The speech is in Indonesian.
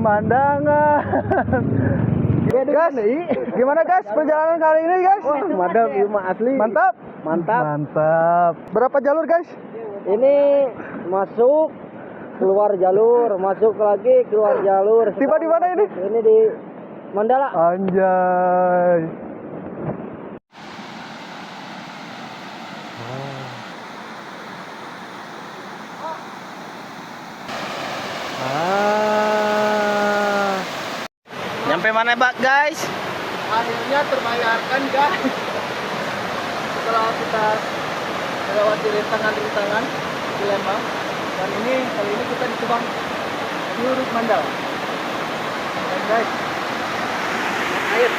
pemandangan. Guys, gimana guys perjalanan kali ini guys? Wah, madam ilmu asli. Mantap. Mantap. Mantap. Berapa jalur guys? Ini masuk, keluar jalur, masuk lagi, keluar jalur. Tiba di mana ini? Ini di Mandala. Anjay. Nyampe mana guys? Akhirnya terbayarkan guys. Setelah kita melewati rintangan-rintangan di Lembang, dan kali ini kita di Subang Curug Mandala. Dan guys, air.